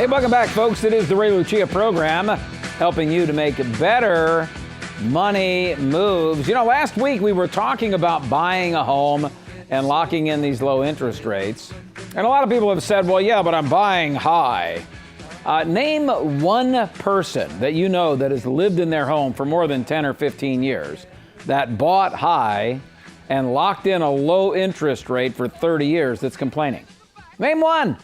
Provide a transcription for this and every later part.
Hey, welcome back, folks. It is the Ray Lucia program, helping you to make better money moves. You know, last week we were talking about buying a home and locking in these low interest rates. And a lot of people have said, well, yeah, but I'm buying high. Name one person that you know that has lived in their home for more than 10 or 15 years that bought high and locked in a low interest rate for 30 years that's complaining. Name one.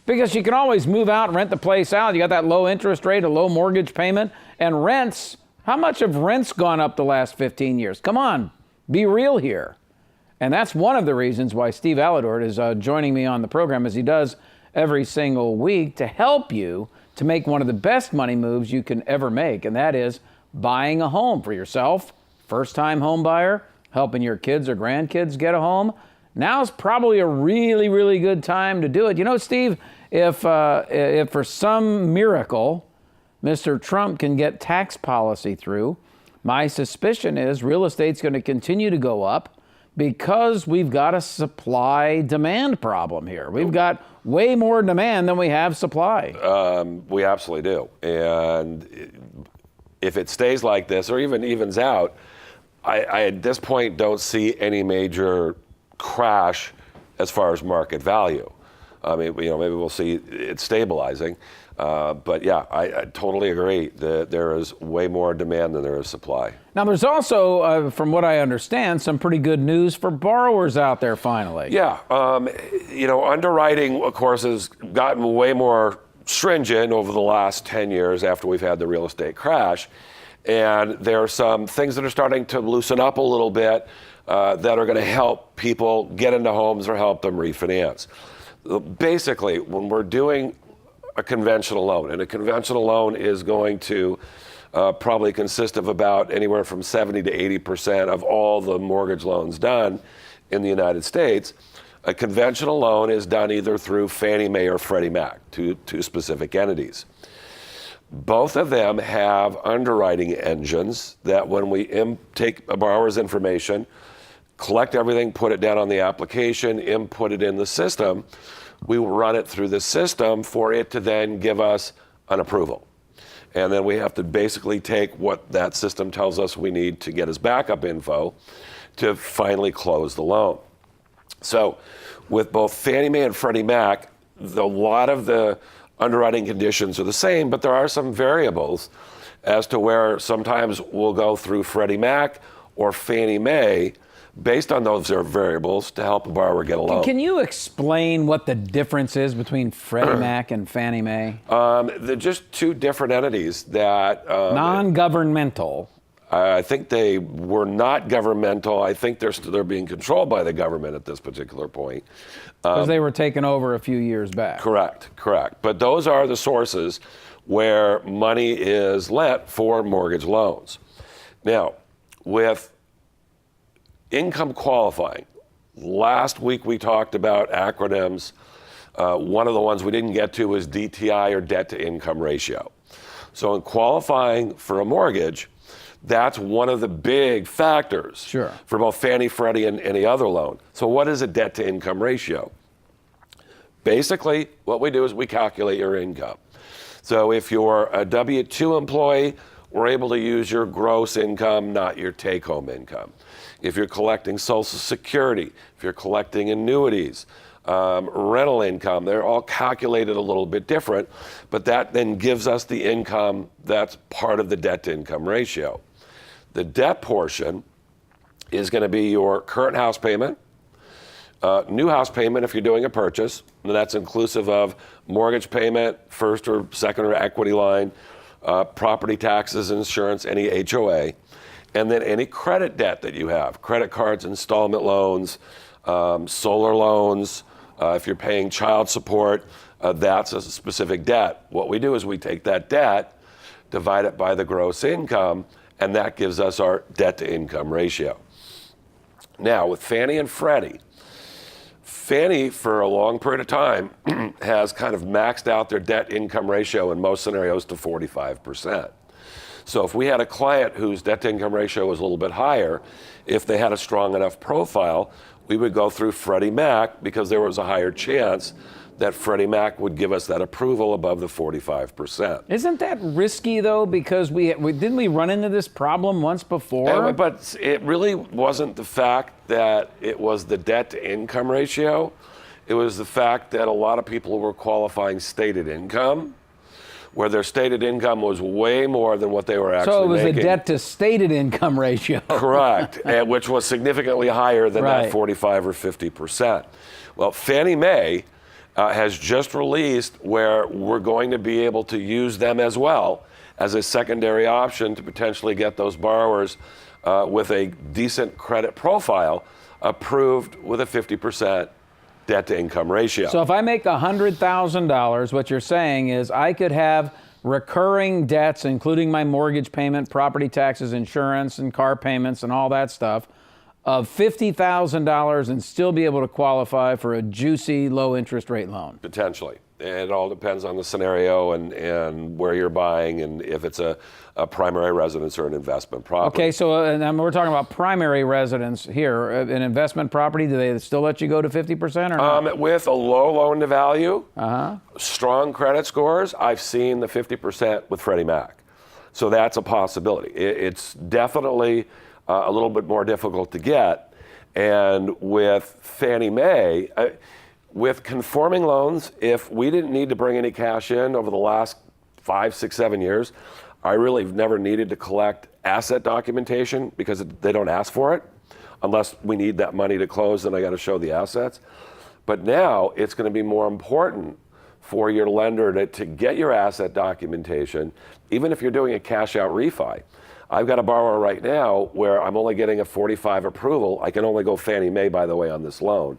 Because you can always move out and rent the place out. You got that low interest rate, a low mortgage payment, and rents. How much have rents gone up the last 15 years? Come on, be real here. And that's one of the reasons why Steve Aledort is joining me on the program, as he does every single week, to help you to make one of the best money moves you can ever make, and that is buying a home for yourself, first-time home buyer, helping your kids or grandkids get a home. Now's probably a really, really good time to do it. You know, Steve, if for some miracle Mr. Trump can get tax policy through, my suspicion is real estate's going to continue to go up because we've got a supply-demand problem here. We've got way more demand than we have supply. We absolutely do. And if it stays like this or even evens out, I at this point don't see any major crash as far as market value. I mean, maybe we'll see it stabilizing. But yeah, I totally agree that there is way more demand than there is supply. Now, there's also, from what I understand, some pretty good news for borrowers out there finally. Yeah. Underwriting, of course, has gotten way more stringent over the last 10 years after we've had the real estate crash. And there are some things that are starting to loosen up a little bit that are going to help people get into homes or help them refinance. Basically, when we're doing a conventional loan, and a conventional loan is going to probably consist of about anywhere from 70 to 80% of all the mortgage loans done in the United States. A conventional loan is done either through Fannie Mae or Freddie Mac, two specific entities. Both of them have underwriting engines that when we take a borrower's information, collect everything, put it down on the application, input it in the system, we will run it through the system for it to then give us an approval. And then we have to basically take what that system tells us we need to get as backup info to finally close the loan. So with both Fannie Mae and Freddie Mac, a lot of the underwriting conditions are the same, but there are some variables as to where sometimes we'll go through Freddie Mac or Fannie Mae based on those variables to help a borrower get a loan. Can you explain what the difference is between Freddie Mac and Fannie Mae? They're just two different entities that... non-governmental. I think they were not governmental. I think they're being controlled by the government at this particular point. Because they were taken over a few years back. Correct. But those are the sources where money is lent for mortgage loans. Now, with income qualifying, last week we talked about acronyms. One of the ones we didn't get to was DTI, or debt to income ratio. So in qualifying for a mortgage, that's one of the big factors for both Fannie, Freddie, and any other loan. So what is a debt to income ratio? Basically, what we do is we calculate your income. So if you're a W-2 employee, we're able to use your gross income, not your take-home income. If you're collecting Social Security, if you're collecting annuities, rental income, they're all calculated a little bit different, but that then gives us the income that's part of the debt to income ratio. The debt portion is going to be your current house payment, new house payment if you're doing a purchase, and that's inclusive of mortgage payment, first or second or equity line, property taxes, insurance, any HOA, and then any credit debt that you have, credit cards, installment loans, solar loans, if you're paying child support, that's a specific debt. What we do is we take that debt, divide it by the gross income, and that gives us our debt to income ratio. Now, with Fannie and Freddie, Fannie, for a long period of time, has kind of maxed out their debt income ratio in most scenarios to 45%. So if we had a client whose debt to income ratio was a little bit higher, if they had a strong enough profile, we would go through Freddie Mac because there was a higher chance that Freddie Mac would give us that approval above the 45%. Isn't that risky though? Because didn't we run into this problem once before? But it really wasn't the fact that it was the debt to income ratio. It was the fact that a lot of people were qualifying stated income, where their stated income was way more than what they were actually making. So it was a debt to stated income ratio. Correct, and which was significantly higher than that 45 or 50%. Well, Fannie Mae has just released where we're going to be able to use them as well as a secondary option to potentially get those borrowers with a decent credit profile approved with a 50% debt to income ratio. So if I make $100,000, what you're saying is I could have recurring debts, including my mortgage payment, property taxes, insurance, and car payments, and all that stuff, of $50,000 and still be able to qualify for a juicy low interest rate loan. Potentially. It all depends on the scenario and where you're buying and if it's a primary residence or an investment property. Okay, so and we're talking about primary residence here. An investment property, do they still let you go to 50% or not? With a low loan to value, strong credit scores, I've seen the 50% with Freddie Mac. So that's a possibility. It's definitely a little bit more difficult to get. And with Fannie Mae, with conforming loans, if we didn't need to bring any cash in over the last 5, 6, 7 years, I really have never needed to collect asset documentation because they don't ask for it. Unless we need that money to close, then I got to show the assets. But now it's going to be more important for your lender to get your asset documentation, even if you're doing a cash out refi. I've got a borrower right now where I'm only getting a 45 approval. I can only go Fannie Mae, by the way, on this loan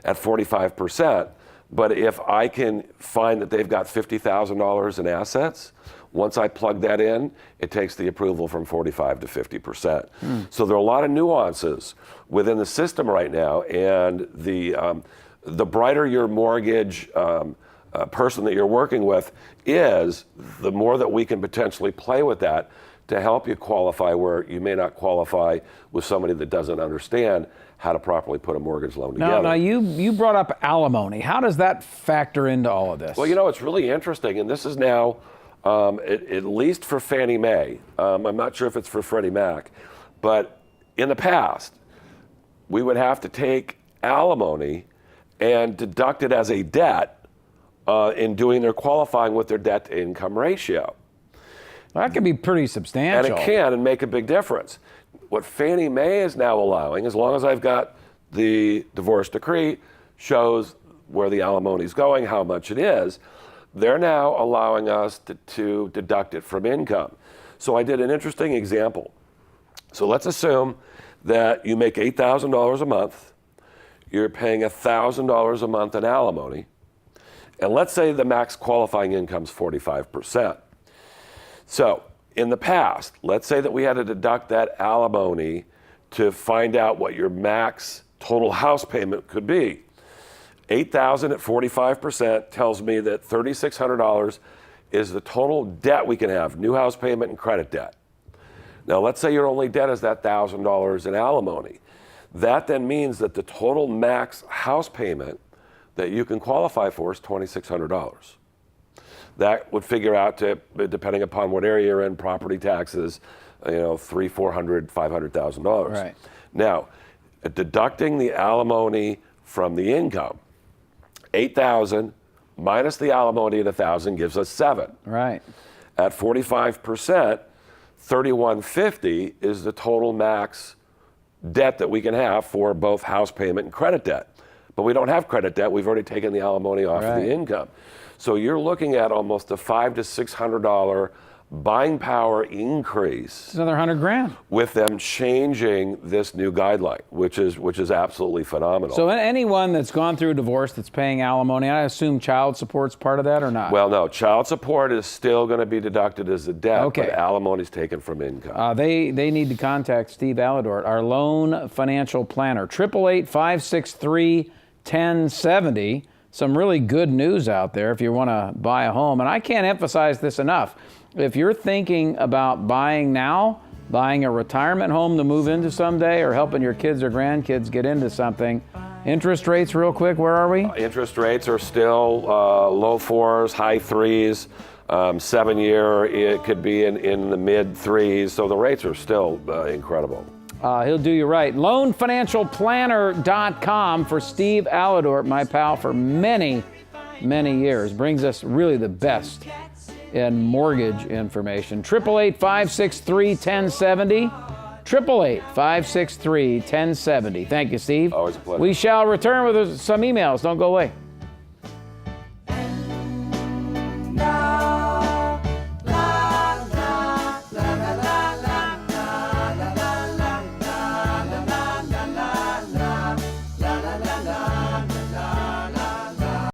at 45%. But if I can find that they've got $50,000 in assets, once I plug that in, it takes the approval from 45 to 50%. So there are a lot of nuances within the system right now, and the brighter your mortgage person that you're working with is, the more that we can potentially play with that to help you qualify where you may not qualify with somebody that doesn't understand how to properly put a mortgage loan together. Now you brought up alimony. How does that factor into all of this? Well, it's really interesting, and this is now, at least for Fannie Mae, I'm not sure if it's for Freddie Mac, but in the past, we would have to take alimony and deduct it as a debt in doing their qualifying with their debt to income ratio. That can be pretty substantial. And it can, and make a big difference. What Fannie Mae is now allowing, as long as I've got the divorce decree, shows where the alimony is going, how much it is, they're now allowing us to deduct it from income. So I did an interesting example. So let's assume that you make $8,000 a month, you're paying $1,000 a month in alimony, and let's say the max qualifying income is 45%. So in the past, let's say that we had to deduct that alimony to find out what your max total house payment could be. $8,000 at 45% tells me that $3,600 is the total debt we can have, new house payment and credit debt. Now let's say your only debt is that $1,000 in alimony. That then means that the total max house payment that you can qualify for is $2,600. That would figure out to, depending upon what area you're in, property taxes, $300,000, $400,000, $500,000. Right. Now, deducting the alimony from the income, $8,000 minus the alimony at $1,000 gives us $7,000. Right. At 45%, $3,150 is the total max debt that we can have for both house payment and credit debt. But we don't have credit debt. We've already taken the alimony off of the income. So you're looking at almost a $500 to $600 buying power increase. It's another $100,000 with them changing this new guideline, which is absolutely phenomenal. So anyone that's gone through a divorce that's paying alimony, I assume child support's part of that or not? Well, no, child support is still going to be deducted as a debt, but alimony is taken from income. They need to contact Steve Aledort, our loan financial planner. 888-563-1070. Some really good news out there if you want to buy a home. And I can't emphasize this enough. If you're thinking about buying now, buying a retirement home to move into someday, or helping your kids or grandkids get into something, Interest rates, real quick, where are we? Interest rates are still low 4s, high 3s. 7-year, it could be in the mid 3s. So the rates are still incredible. He'll do you right. LoanFinancialPlanner.com for Steve Aledort, my pal, for many, many years. Brings us really the best in mortgage information. 888-563-1070. 888-563-1070. Thank you, Steve. Always a pleasure. We shall return with some emails. Don't go away.